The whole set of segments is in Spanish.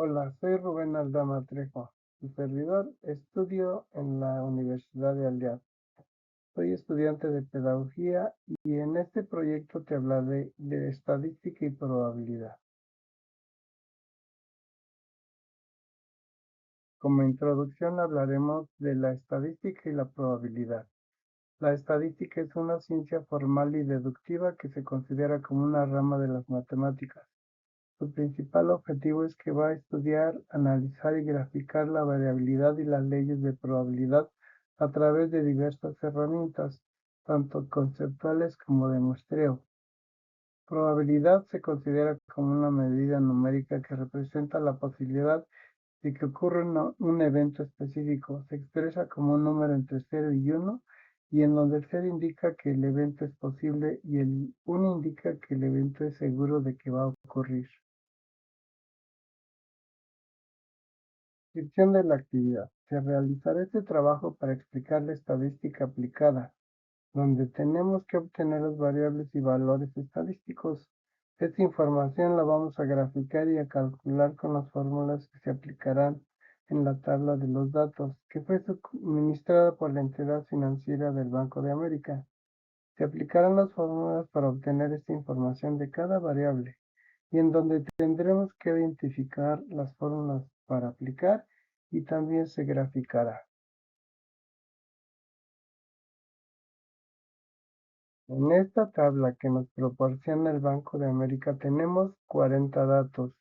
Hola, soy Rubén Aldama Trejo, su servidor. Estudio en la Universidad de Aliados. Soy estudiante de pedagogía y en este proyecto te hablaré de estadística y probabilidad. Como introducción hablaremos de la estadística y la probabilidad. La estadística es una ciencia formal y deductiva que se considera como una rama de las matemáticas. Su principal objetivo es que va a estudiar, analizar y graficar la variabilidad y las leyes de probabilidad a través de diversas herramientas, tanto conceptuales como de muestreo. Probabilidad se considera como una medida numérica que representa la posibilidad de que ocurra un evento específico. Se expresa como un número entre 0 y 1, y en donde el 0 indica que el evento es posible y el 1 indica que el evento es seguro de que va a ocurrir. Descripción de la actividad. Se realizará este trabajo para explicar la estadística aplicada, donde tenemos que obtener las variables y valores estadísticos. Esta información la vamos a graficar y a calcular con las fórmulas que se aplicarán en la tabla de los datos, que fue suministrada por la entidad financiera del Banco de América. Se aplicarán las fórmulas para obtener esta información de cada variable, y en donde tendremos que identificar las fórmulas para aplicar y también se graficará. En esta tabla que nos proporciona el Banco de América tenemos 40 datos,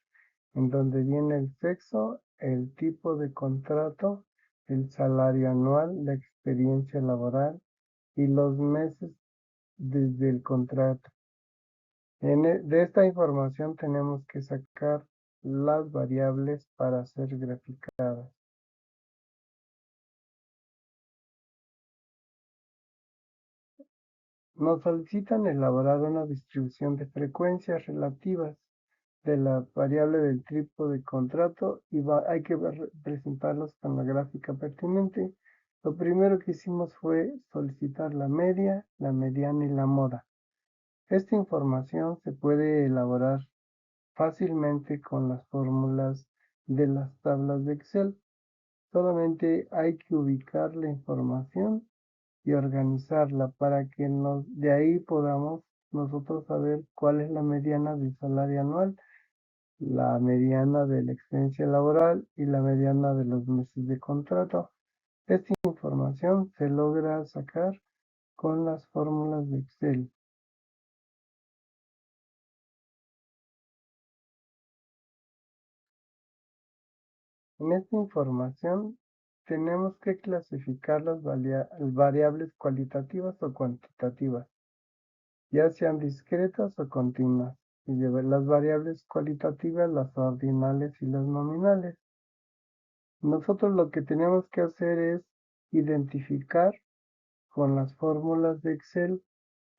en donde viene el sexo, el tipo de contrato, el salario anual, la experiencia laboral y los meses desde el contrato. De esta información tenemos que sacar las variables para ser graficadas. Nos solicitan elaborar una distribución de frecuencias relativas de la variable del tipo de contrato y hay que presentarlos con la gráfica pertinente. Lo primero que hicimos fue solicitar la media, la mediana y la moda. Esta información se puede elaborar fácilmente con las fórmulas de las tablas de Excel. Solamente hay que ubicar la información y organizarla para que de ahí podamos nosotros saber cuál es la mediana del salario anual, la mediana de la experiencia laboral y la mediana de los meses de contrato. Esta información se logra sacar con las fórmulas de Excel. En esta información tenemos que clasificar las variables cualitativas o cuantitativas, ya sean discretas o continuas, y de las variables cualitativas, las ordinales y las nominales. Nosotros lo que tenemos que hacer es identificar con las fórmulas de Excel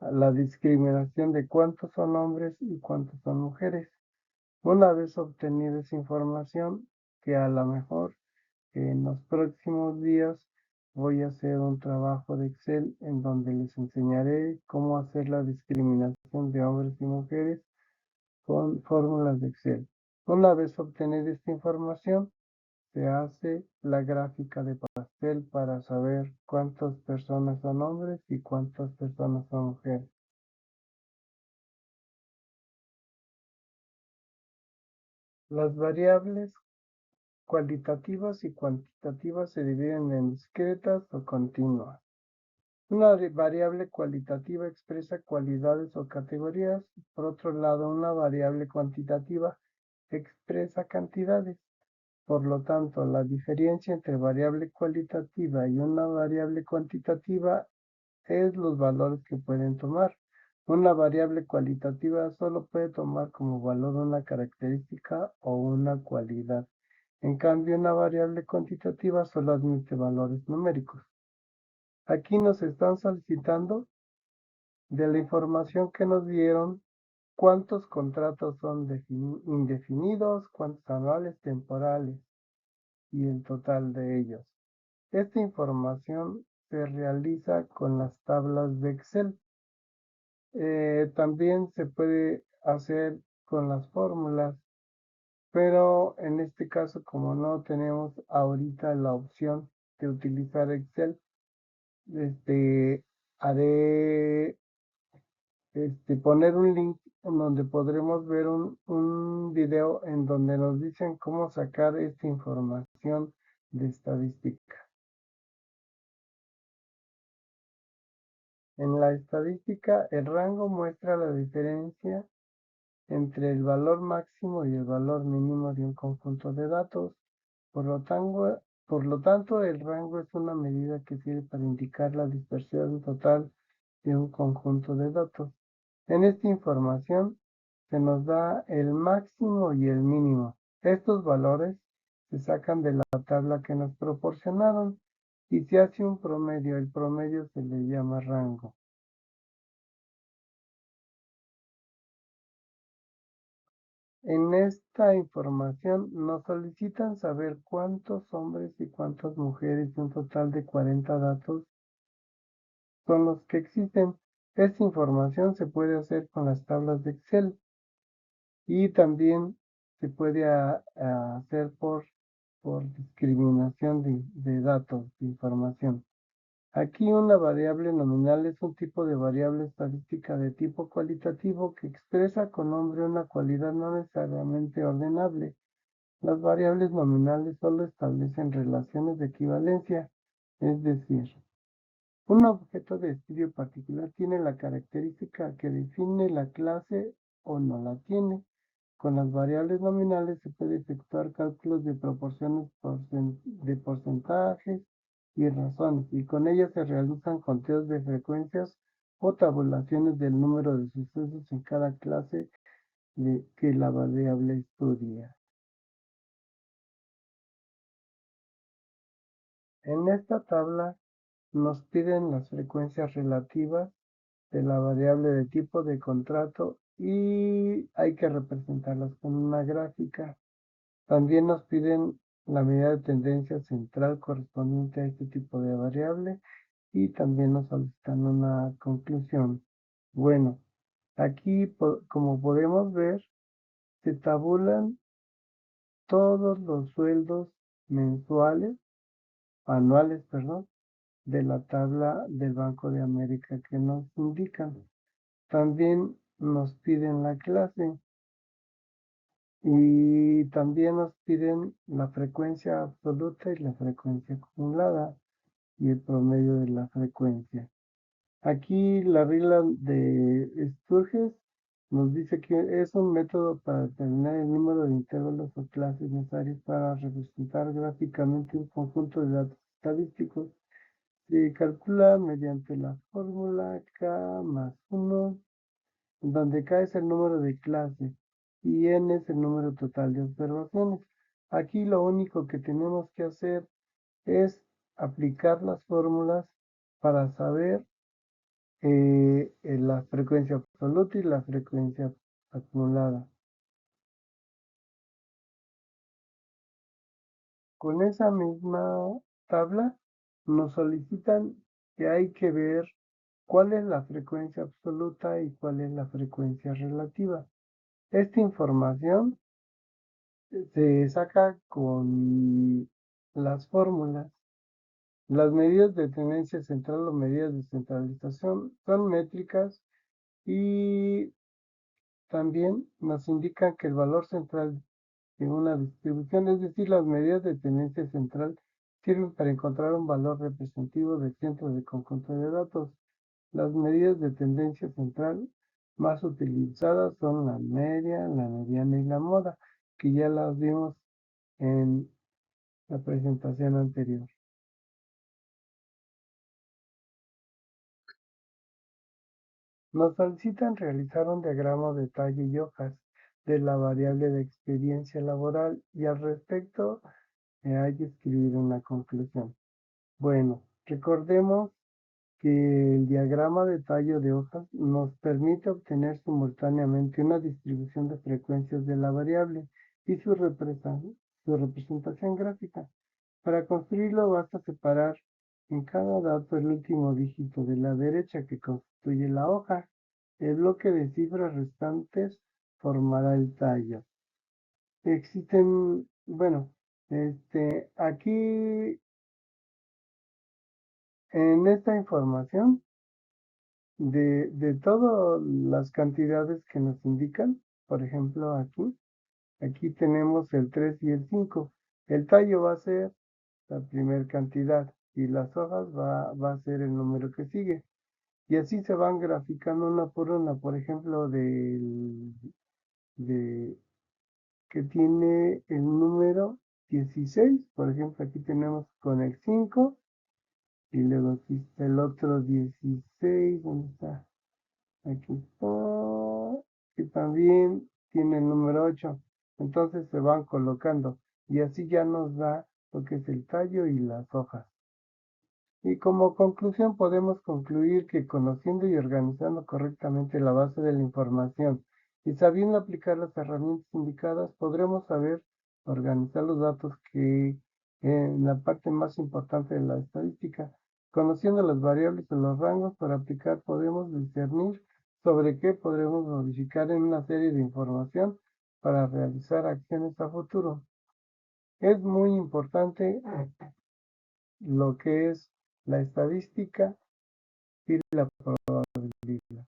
la discriminación de cuántos son hombres y cuántos son mujeres. Una vez obtenida esa información, que a lo mejor en los próximos días voy a hacer un trabajo de Excel en donde les enseñaré cómo hacer la discriminación de hombres y mujeres con fórmulas de Excel. Una vez obtenida esta información, se hace la gráfica de pastel para saber cuántas personas son hombres y cuántas personas son mujeres. Las variables cualitativas y cuantitativas se dividen en discretas o continuas. Una variable cualitativa expresa cualidades o categorías. Por otro lado, una variable cuantitativa expresa cantidades. Por lo tanto, la diferencia entre variable cualitativa y una variable cuantitativa es los valores que pueden tomar. Una variable cualitativa solo puede tomar como valor una característica o una cualidad. En cambio, una variable cuantitativa solo admite valores numéricos. Aquí nos están solicitando de la información que nos dieron cuántos contratos son indefinidos, cuántos anuales, temporales y el total de ellos. Esta información se realiza con las tablas de Excel. También se puede hacer con las fórmulas pero en este caso, como no tenemos ahorita la opción de utilizar Excel, haré poner un link en donde podremos ver un video en donde nos dicen cómo sacar esta información de estadística. En la estadística, el rango muestra la diferencia entre el valor máximo y el valor mínimo de un conjunto de datos. Por lo tanto, el rango es una medida que sirve para indicar la dispersión total de un conjunto de datos. En esta información se nos da el máximo y el mínimo. Estos valores se sacan de la tabla que nos proporcionaron y se hace un promedio. El promedio se le llama rango. En esta información nos solicitan saber cuántos hombres y cuántas mujeres de un total de 40 datos son los que existen. Esta información se puede hacer con las tablas de Excel y también se puede hacer por discriminación de datos, de información. Aquí una variable nominal es un tipo de variable estadística de tipo cualitativo que expresa con nombre una cualidad no necesariamente ordenable. Las variables nominales solo establecen relaciones de equivalencia, es decir, un objeto de estudio particular tiene la característica que define la clase o no la tiene. Con las variables nominales se puede efectuar cálculos de proporciones de porcentajes y razones, y con ellas se realizan conteos de frecuencias o tabulaciones del número de sucesos en cada clase que la variable estudia. En esta tabla nos piden las frecuencias relativas de la variable de tipo de contrato y hay que representarlas con una gráfica. También nos piden la medida de tendencia central correspondiente a este tipo de variable y también nos solicitan una conclusión. Bueno, aquí como podemos ver, se tabulan todos los sueldos mensuales, anuales, perdón, de la tabla del Banco de América que nos indican. También nos piden la clase y también nos piden la frecuencia absoluta y la frecuencia acumulada y el promedio de la frecuencia. Aquí la regla de Sturges nos dice que es un método para determinar el número de intervalos o clases necesarios para representar gráficamente un conjunto de datos estadísticos. Se calcula mediante la fórmula K más 1, donde K es el número de clases y N es el número total de observaciones. Aquí lo único que tenemos que hacer es aplicar las fórmulas para saber la frecuencia absoluta y la frecuencia acumulada. Con esa misma tabla nos solicitan que hay que ver cuál es la frecuencia absoluta y cuál es la frecuencia relativa. Esta información se saca con las fórmulas. Las medidas de tendencia central o medidas de centralización son métricas y también nos indican que el valor central de una distribución, es decir, las medidas de tendencia central, sirven para encontrar un valor representativo del centro del conjunto de datos. Las medidas de tendencia central más utilizadas son la media, la mediana y la moda, que ya las vimos en la presentación anterior. Nos solicitan realizar un diagrama de talle y hojas de la variable de experiencia laboral y al respecto hay que escribir una conclusión. Bueno, recordemos que el diagrama de tallo de hojas nos permite obtener simultáneamente una distribución de frecuencias de la variable y su representación gráfica. Para construirlo basta separar en cada dato el último dígito de la derecha que constituye la hoja. El bloque de cifras restantes formará el tallo. Existen, bueno, aquí en esta información de todas las cantidades que nos indican, por ejemplo, aquí tenemos el 3 y el 5. El tallo va a ser la primera cantidad y las hojas va a ser el número que sigue. Y así se van graficando una por una. Por ejemplo, de que tiene el número 16. Por ejemplo, aquí tenemos con el 5 y luego aquí está el otro 16. ¿Dónde está? Aquí está. Que también tiene el número 8. Entonces se van colocando y así ya nos da lo que es el tallo y las hojas. Y como conclusión podemos concluir que conociendo y organizando correctamente la base de la información y sabiendo aplicar las herramientas indicadas, podremos saber organizar los datos que en la parte más importante de la estadística. Conociendo las variables o los rangos para aplicar, podemos discernir sobre qué podremos modificar en una serie de información para realizar acciones a futuro. Es muy importante lo que es la estadística y la probabilidad.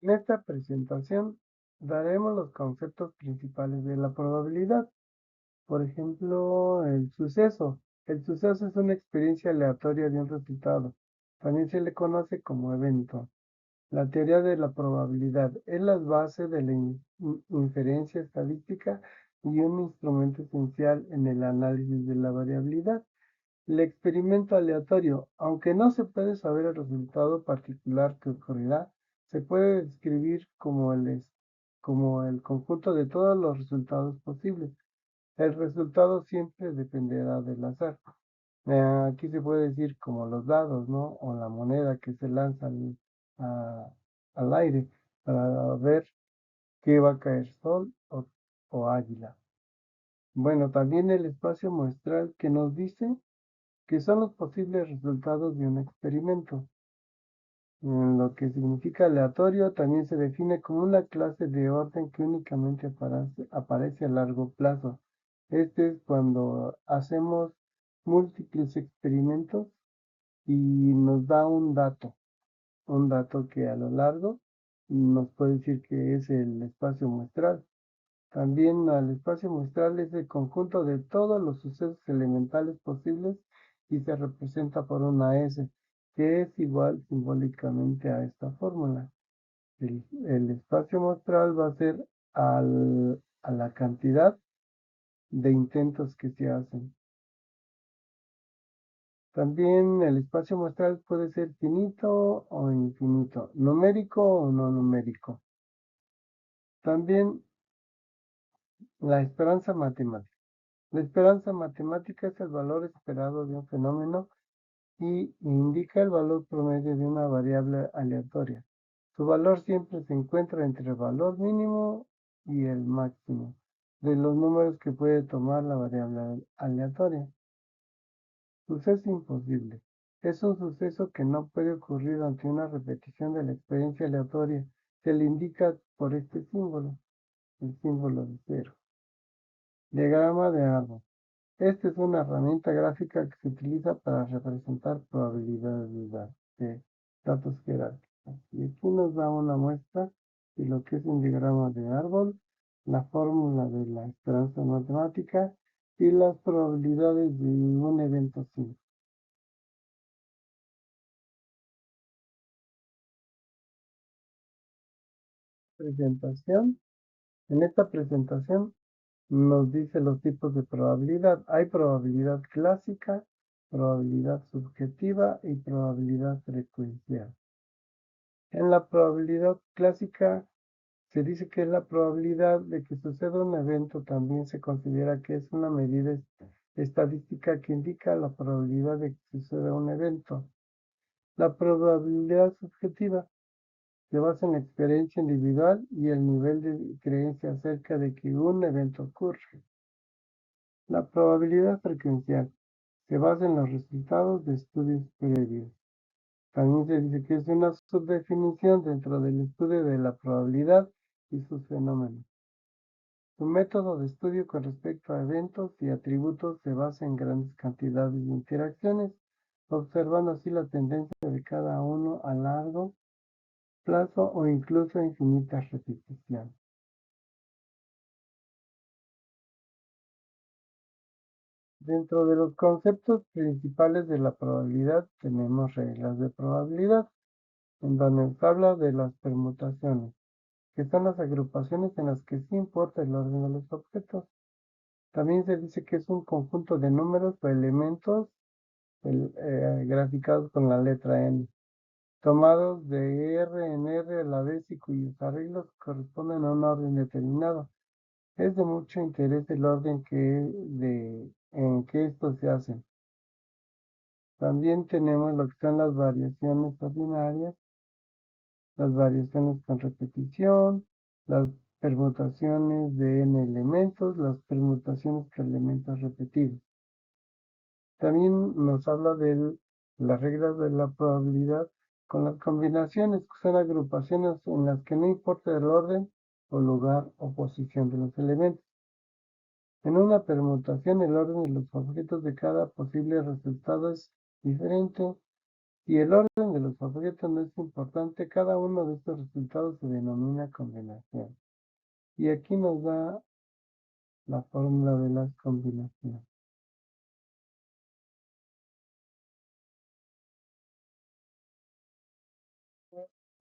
En esta presentación daremos los conceptos principales de la probabilidad. Por ejemplo, el suceso. El suceso es una experiencia aleatoria de un resultado. También se le conoce como evento. La teoría de la probabilidad es la base de la inferencia estadística y un instrumento esencial en el análisis de la variabilidad. El experimento aleatorio, aunque no se puede saber el resultado particular que ocurrirá, se puede describir como el conjunto de todos los resultados posibles. El resultado siempre dependerá del azar. Aquí se puede decir como los dados, ¿no? O la moneda que se lanza al aire para ver qué va a caer, sol o águila. Bueno, también el espacio muestral que nos dice que son los posibles resultados de un experimento. Lo que significa aleatorio también se define como una clase de orden que únicamente aparece a largo plazo. Este es cuando hacemos múltiples experimentos y nos da un dato que a lo largo nos puede decir que es el espacio muestral. También el espacio muestral es el conjunto de todos los sucesos elementales posibles y se representa por una S, que es igual simbólicamente a esta fórmula. El espacio muestral va a ser a la cantidad de intentos que se hacen. También el espacio muestral puede ser finito o infinito, numérico o no numérico. También la esperanza matemática. La esperanza matemática es el valor esperado de un fenómeno y indica el valor promedio de una variable aleatoria. Su valor siempre se encuentra entre el valor mínimo y el máximo de los números que puede tomar la variable aleatoria. Suceso imposible. Es un suceso que no puede ocurrir ante una repetición de la experiencia aleatoria. Se le indica por este símbolo, el símbolo de cero. Diagrama de árbol. Esta es una herramienta gráfica que se utiliza para representar probabilidades de datos jerárquicos. Y aquí nos da una muestra de lo que es un diagrama de árbol, la fórmula de la esperanza matemática y las probabilidades de un evento simple. Presentación. En esta presentación nos dice los tipos de probabilidad. Hay probabilidad clásica, probabilidad subjetiva y probabilidad frecuencial. En la probabilidad clásica se dice que la probabilidad de que suceda un evento también se considera que es una medida estadística que indica la probabilidad de que suceda un evento. La probabilidad subjetiva se basa en la experiencia individual y el nivel de creencia acerca de que un evento ocurre. La probabilidad frecuencial se basa en los resultados de estudios previos. También se dice que es una subdefinición dentro del estudio de la probabilidad y sus fenómenos. Su método de estudio con respecto a eventos y atributos se basa en grandes cantidades de interacciones, observando así la tendencia de cada uno a largo plazo o incluso infinitas repeticiones. Dentro de los conceptos principales de la probabilidad tenemos reglas de probabilidad, en donde se habla de las permutaciones, que son las agrupaciones en las que sí importa el orden de los objetos. También se dice que es un conjunto de números o elementos graficados con la letra n, tomados de R en R a la vez y cuyos arreglos corresponden a un orden determinado. Es de mucho interés el orden en que estos se hacen. También tenemos lo que son las variaciones ordinarias, las variaciones con repetición, las permutaciones de n elementos, las permutaciones con elementos repetidos. También nos habla de las reglas de la probabilidad con las combinaciones, que son agrupaciones en las que no importa el orden o lugar o posición de los elementos. En una permutación, el orden de los objetos de cada posible resultado es diferente. Si el orden de los objetos no es importante, cada uno de estos resultados se denomina combinación. Y aquí nos da la fórmula de las combinaciones.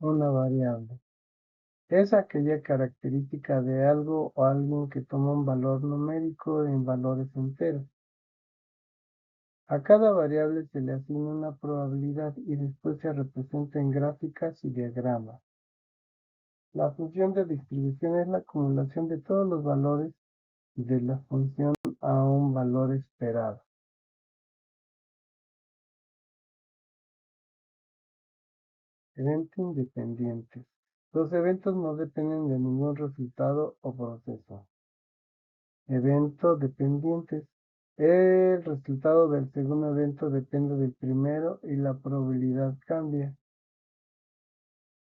Una variable es aquella característica de algo o alguien que toma un valor numérico en valores enteros. A cada variable se le asigna una probabilidad y después se representa en gráficas y diagramas. La función de distribución es la acumulación de todos los valores de la función a un valor esperado. Eventos independientes. Los eventos no dependen de ningún resultado o proceso. Eventos dependientes. El resultado del segundo evento depende del primero y la probabilidad cambia.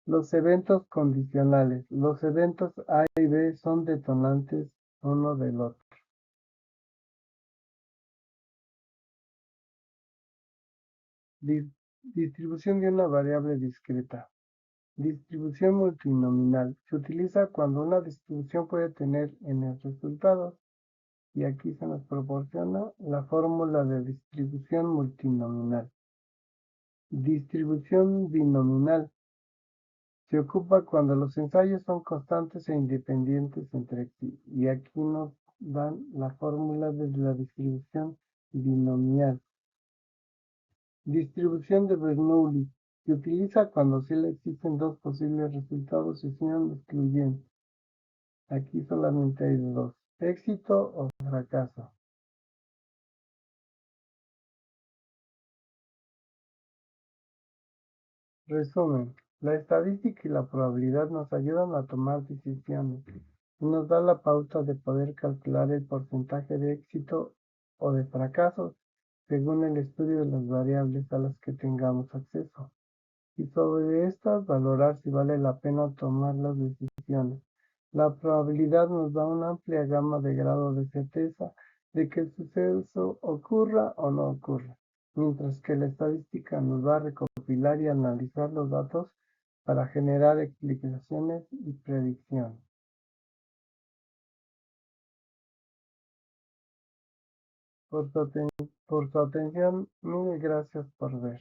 Los eventos condicionales. Los eventos A y B son detonantes uno del otro. Distribución de una variable discreta. Distribución multinominal. Se utiliza cuando una distribución puede tener n resultados. Y aquí se nos proporciona la fórmula de distribución multinominal. Distribución binominal. Se ocupa cuando los ensayos son constantes e independientes entre sí. Y aquí nos dan la fórmula de la distribución binomial. Distribución de Bernoulli. Se utiliza cuando solo existen dos posibles resultados y son excluyentes. Aquí solamente hay dos: éxito o fracaso. Resumen: la estadística y la probabilidad nos ayudan a tomar decisiones y nos da la pauta de poder calcular el porcentaje de éxito o de fracaso según el estudio de las variables a las que tengamos acceso, y sobre estas valorar si vale la pena tomar las decisiones. La probabilidad nos da una amplia gama de grado de certeza de que el suceso ocurra o no ocurra, mientras que la estadística nos va a recopilar y analizar los datos para generar explicaciones y predicciones. Por su atención, mil gracias por ver.